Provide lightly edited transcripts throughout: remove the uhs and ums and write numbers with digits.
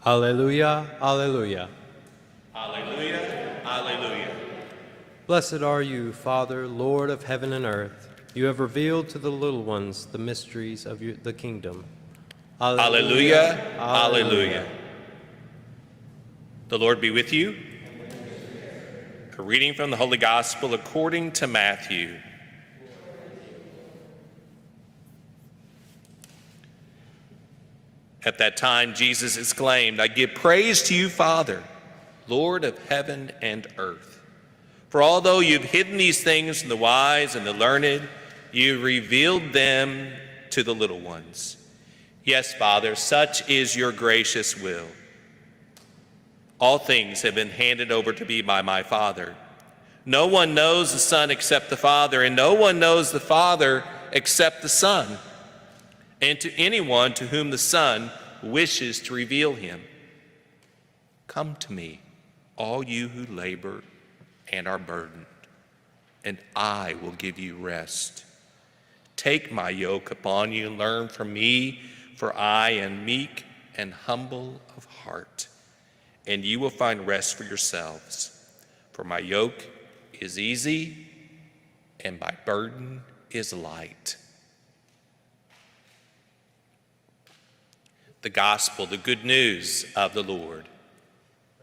Alleluia, alleluia. Alleluia, alleluia. Blessed are you, Father, Lord of heaven and earth. You have revealed to the little ones the mysteries of the kingdom. Alleluia, alleluia. The Lord be with you. A reading from the Holy Gospel according to Matthew. At that time, Jesus exclaimed, I give praise to you, Father, Lord of heaven and earth. For although you've hidden these things from the wise and the learned, you revealed them to the little ones. Yes, Father, such is your gracious will. All things have been handed over to me by my Father. No one knows the Son except the Father, and no one knows the Father except the Son, and to anyone to whom the Son wishes to reveal him. Come to me, all you who labor and are burdened, and I will give you rest. Take my yoke upon you and learn from me, for I am meek and humble of heart, and you will find rest for yourselves. For my yoke is easy and my burden is light. The gospel, the good news of the Lord.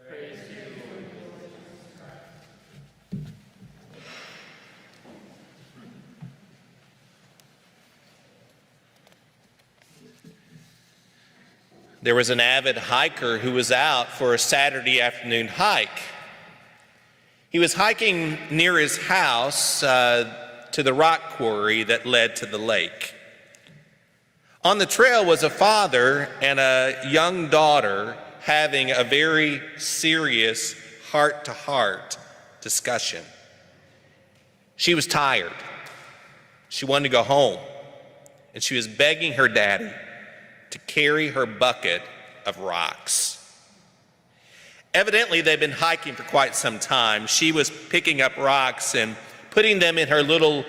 Praise to you, Lord Jesus Christ. There was an avid hiker who was out for a Saturday afternoon hike. He was hiking near his house to the rock quarry that led to the lake. On the trail was a father and a young daughter having a very serious heart-to-heart discussion. She was tired. She wanted to go home, and she was begging her daddy to carry her bucket of rocks. Evidently, they'd been hiking for quite some time. She was picking up rocks and putting them in her little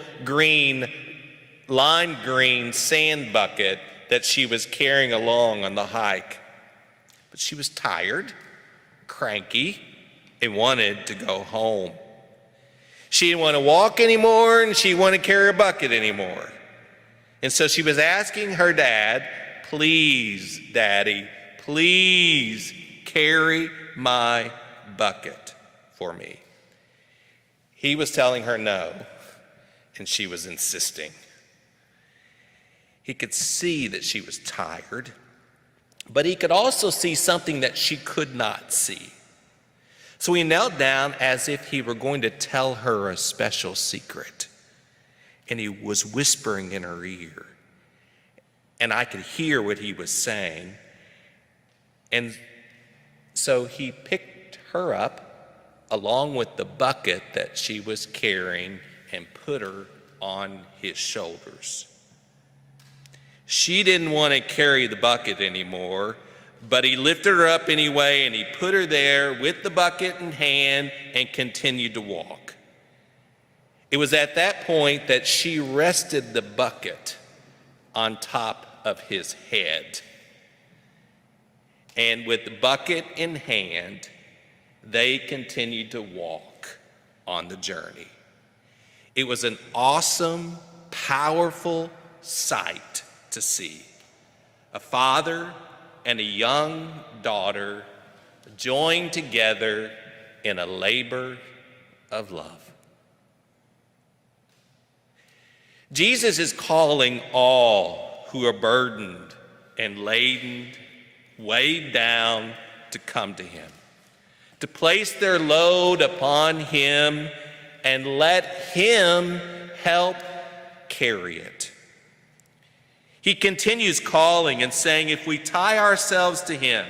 lime green sand bucket that she was carrying along on the hike. But she was tired, cranky, and wanted to go home. She didn't want to walk anymore, and she didn't want to carry a bucket anymore. And so she was asking her dad, please, Daddy, please carry my bucket for me. He was telling her no, and she was insisting. He could see that she was tired, but he could also see something that she could not see. So he knelt down as if he were going to tell her a special secret, and he was whispering in her ear. And I could hear what he was saying. And so he picked her up along with the bucket that she was carrying and put her on his shoulders. She didn't want to carry the bucket anymore, but he lifted her up anyway, and he put her there with the bucket in hand and continued to walk. It was at that point that she rested the bucket on top of his head. And with the bucket in hand, they continued to walk on the journey. It was an awesome, powerful sight to see. A father and a young daughter joined together in a labor of love. Jesus is calling all who are burdened and laden, weighed down, to come to him, to place their load upon him and let him help carry it. He continues calling and saying, if we tie ourselves to him,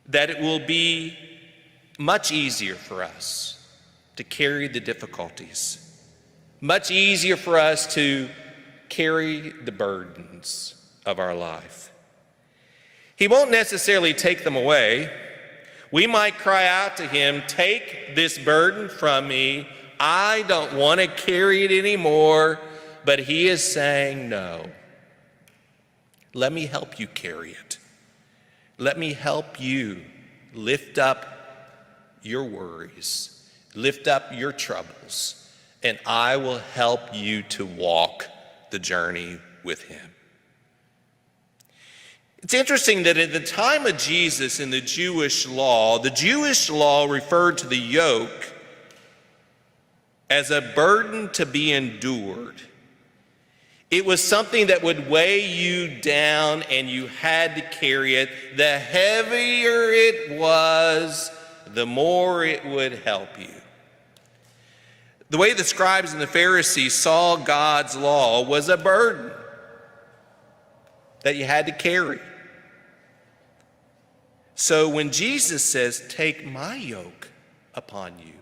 that it will be much easier for us to carry the difficulties, much easier for us to carry the burdens of our life. He won't necessarily take them away. We might cry out to him, take this burden from me. I don't want to carry it anymore. But he is saying, no, let me help you carry it. Let me help you lift up your worries, lift up your troubles, and I will help you to walk the journey with him. It's interesting that at the time of Jesus in the Jewish law referred to the yoke as a burden to be endured. It was something that would weigh you down and you had to carry it. The heavier it was, the more it would help you. The way the scribes and the Pharisees saw God's law was a burden that you had to carry. So when Jesus says, "Take my yoke upon you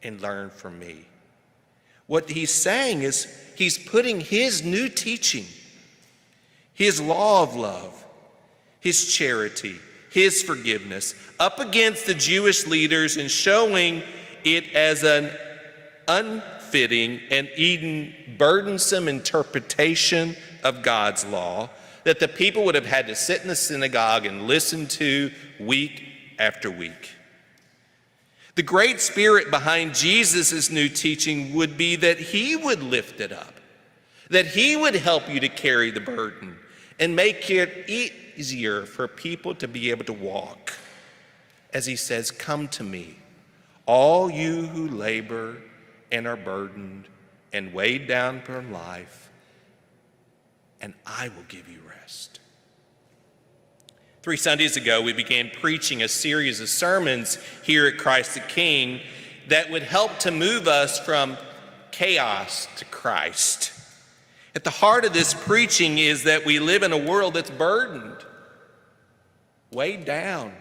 and learn from me," what he's saying is he's putting his new teaching, his law of love, his charity, his forgiveness up against the Jewish leaders and showing it as an unfitting and even burdensome interpretation of God's law that the people would have had to sit in the synagogue and listen to week after week. The great spirit behind Jesus' new teaching would be that he would lift it up, that he would help you to carry the burden and make it easier for people to be able to walk. As he says, "Come to me, all you who labor and are burdened and weighed down from life, and I will give you rest." 3 Sundays ago, we began preaching a series of sermons here at Christ the King that would help to move us from chaos to Christ. At the heart of this preaching is that we live in a world that's burdened, weighed down,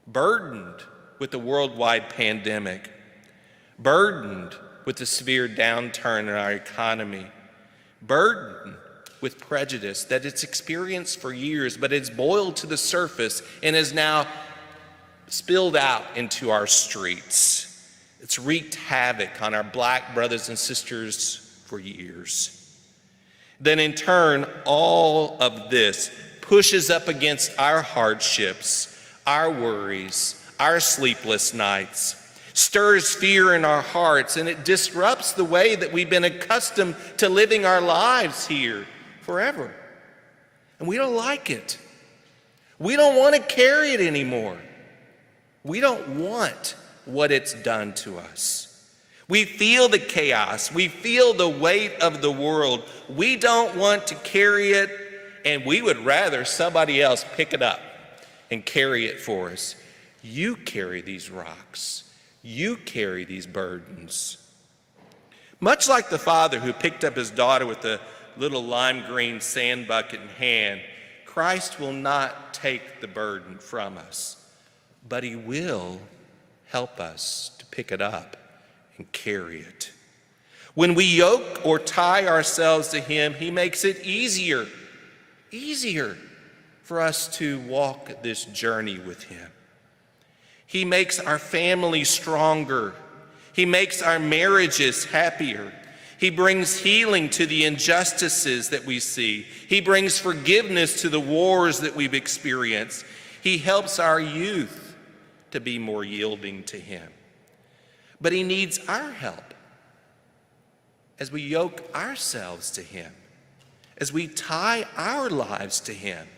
burdened with the worldwide pandemic, burdened with the severe downturn in our economy, burdened with prejudice that it's experienced for years, but it's boiled to the surface and is now spilled out into our streets. It's wreaked havoc on our black brothers and sisters for years. Then in turn, all of this pushes up against our hardships, our worries, our sleepless nights, stirs fear in our hearts, and it disrupts the way that we've been accustomed to living our lives here forever. And we don't like it. We don't want to carry it anymore. We don't want what it's done to us. We feel the chaos. We feel the weight of the world. We don't want to carry it, and we would rather somebody else pick it up and carry it for us. You carry these rocks. You carry these burdens. Much like the father who picked up his daughter with the little lime green sand bucket in hand, Christ will not take the burden from us, but he will help us to pick it up and carry it. When we yoke or tie ourselves to him, he makes it easier for us to walk this journey with him. He makes our family stronger. He makes our marriages happier. He brings healing to the injustices that we see. He brings forgiveness to the wars that we've experienced. He helps our youth to be more yielding to him. But he needs our help as we yoke ourselves to him, as we tie our lives to him.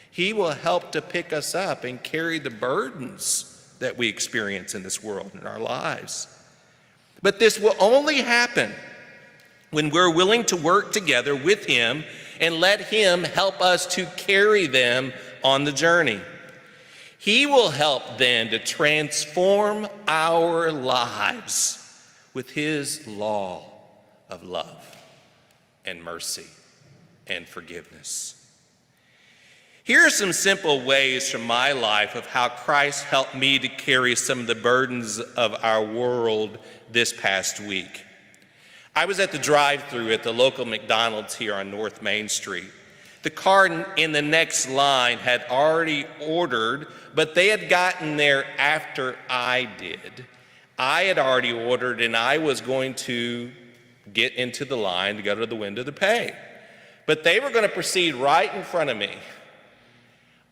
He will help to pick us up and carry the burdens that we experience in this world, in our lives. But this will only happen when we're willing to work together with him and let him help us to carry them on the journey. He will help then to transform our lives with his law of love and mercy and forgiveness. Here are some simple ways from my life of how Christ helped me to carry some of the burdens of our world this past week. I was at the drive-thru at the local McDonald's here on North Main Street. The car in the next line had already ordered, but they had gotten there after I did. I had already ordered, and I was going to get into the line to go to the window to pay. But they were going to proceed right in front of me.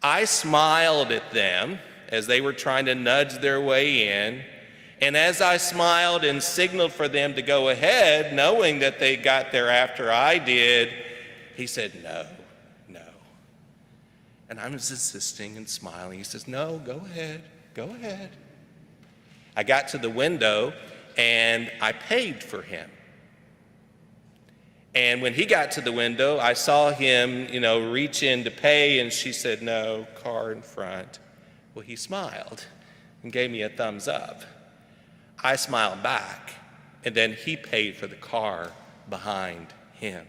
I smiled at them as they were trying to nudge their way in. And as I smiled and signaled for them to go ahead, knowing that they got there after I did, he said, no. And I was insisting and smiling. He says, no, go ahead. I got to the window and I paid for him. And when he got to the window, I saw him, reach in to pay, and she said, no, car in front. Well, he smiled and gave me a thumbs up. I smiled back, and then he paid for the car behind him.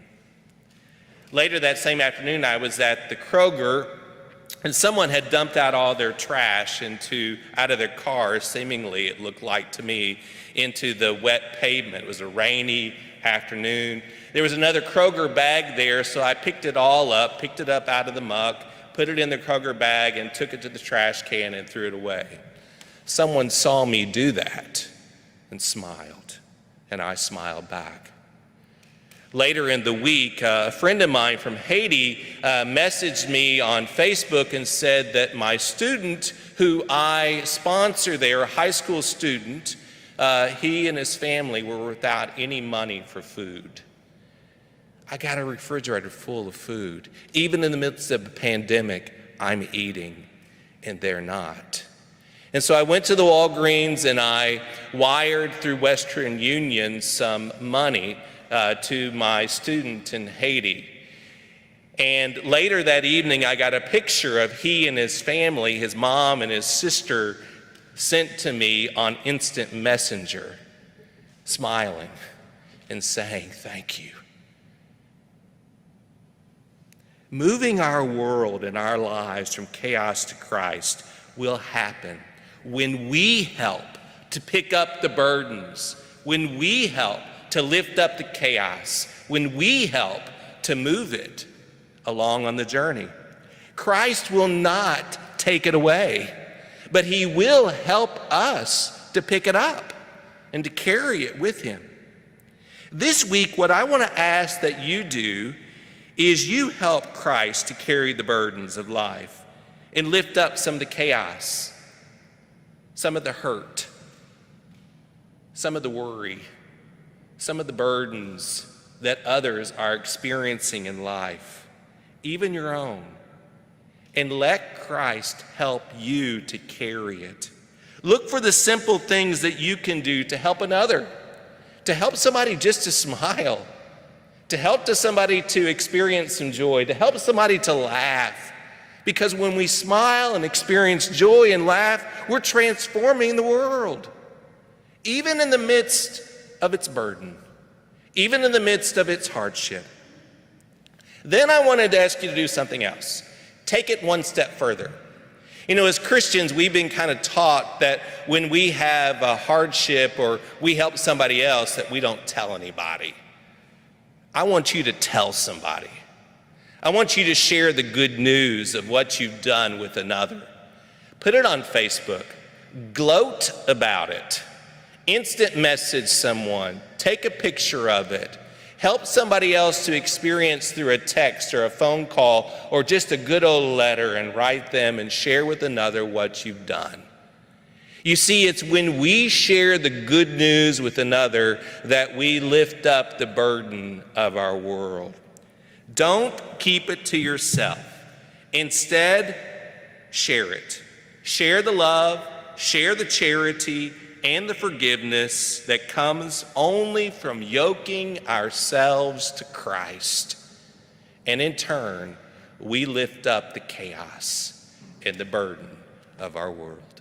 Later that same afternoon, I was at the Kroger, and someone had dumped out all their trash out of their car, seemingly, it looked like to me, into the wet pavement. It was a rainy afternoon. There was another Kroger bag there, so I picked it all up, picked it up out of the muck, put it in the Kroger bag, and took it to the trash can and threw it away. Someone saw me do that and smiled, and I smiled back. Later in the week, a friend of mine from Haiti messaged me on Facebook and said that my student who I sponsor there, a high school student, he and his family were without any money for food. I got a refrigerator full of food. Even in the midst of a pandemic, I'm eating, and they're not. And so I went to the Walgreens and I wired through Western Union some money to my student in Haiti. And later that evening, I got a picture of he and his family, his mom and his sister, sent to me on Instant Messenger, smiling and saying, thank you. Moving our world and our lives from chaos to Christ will happen when we help to pick up the burdens, when we help to lift up the chaos, when we help to move it along on the journey. Christ will not take it away, but he will help us to pick it up and to carry it with him. This week, what I want to ask that you do is you help Christ to carry the burdens of life and lift up some of the chaos, some of the hurt, some of the worry, some of the burdens that others are experiencing in life, even your own, and let Christ help you to carry it. Look for the simple things that you can do to help another, to help somebody just to smile, to help somebody to experience some joy, to help somebody to laugh. Because when we smile and experience joy and laugh, we're transforming the world, even in the midst of its burden, even in the midst of its hardship. Then I wanted to ask you to do something else. Take it one step further. As Christians, we've been kind of taught that when we have a hardship or we help somebody else, that we don't tell anybody. I want you to tell somebody. I want you to share the good news of what you've done with another. Put it on Facebook. Gloat about it. Instant message someone. Take a picture of it. Help somebody else to experience through a text or a phone call or just a good old letter, and write them and share with another what you've done. You see, it's when we share the good news with another that we lift up the burden of our world. Don't keep it to yourself. Instead, share it. Share the love, share the charity, and the forgiveness that comes only from yoking ourselves to Christ. And in turn, we lift up the chaos and the burden of our world.